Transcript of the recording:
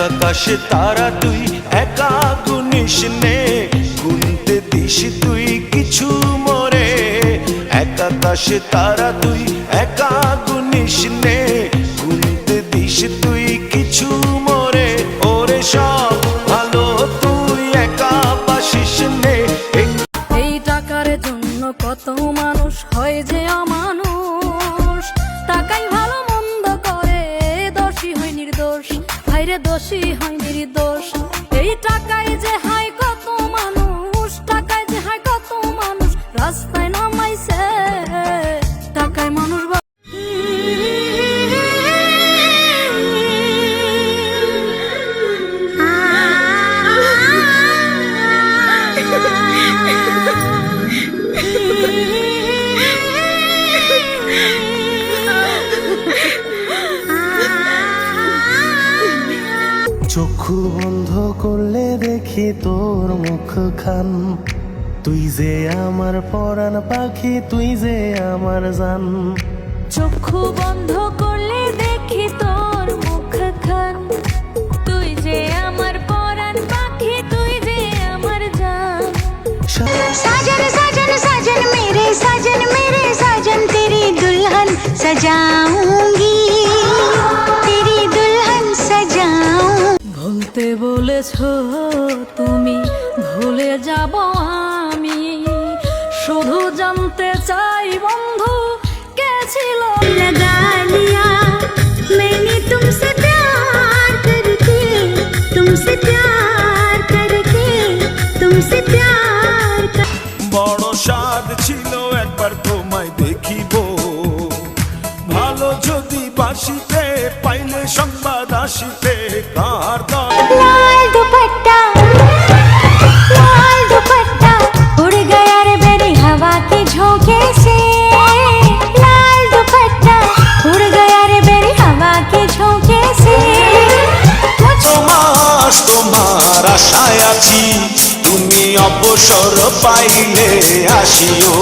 আকাশে তারা তুই একা গুনিস নে, গুনতে দিস তুই কিছু মরে। এক আকাশে তারা তুই একা গুনিস নে, গুনতে দিস তুই কিছু মরে। ওরে সব ভালো তুই একা বাসিস নে। এই টাকার জন্য কত মানুষ হয় যে অমানুষ, টাকাই ভালো মন্দ করে, দোষী হয় নির্দোষ, ভাইরে দোষী হয় নির্দোষ। এই টাকায় যে হায় কত মানুষ, টাকায় যে হায় কত মানুষ রাস্তায় নামাইছে, টাকায় মানুষ চক্ষু বন্ধ করলে দেখি তোর মুখ খান, তুই যে আমার পরাণ পাখি, তুই যে আমার জান। চক্ষু বন্ধ করলে দেখি তোর মুখ খান, তুই যে আমার পরাণ পাখি, তুই যে আমার জান। साजन साजन साजन मेरे साजन, मेरे साजन तेरी दुल्हन सजाऊंगी, तेरी दुल्हन सजाऊं। ভুলতে বলেছো তুমি, ভুলে যাব আমি, শুধু জানতে চাই বন্ধু কে ছিল। लगा लिया मैंने तुमसे प्यार करके, तुमसे प्यार करके, तुमसे प्यार कर। বড় স্বাদ ছিল একবার তোমায় দেখিব, ভালো যদি বাসিতে পাইলে সংবাদ আসিতে কার দল। लाल दुपट्टा उड़ गया रे मेरी हवा की झोंके से, लाल दुपट्टा उड़ गया रे मेरी हवा की झोंके से। তোমার তোমার আশায় আছি, তুমি অবসর পাইলে আসিও।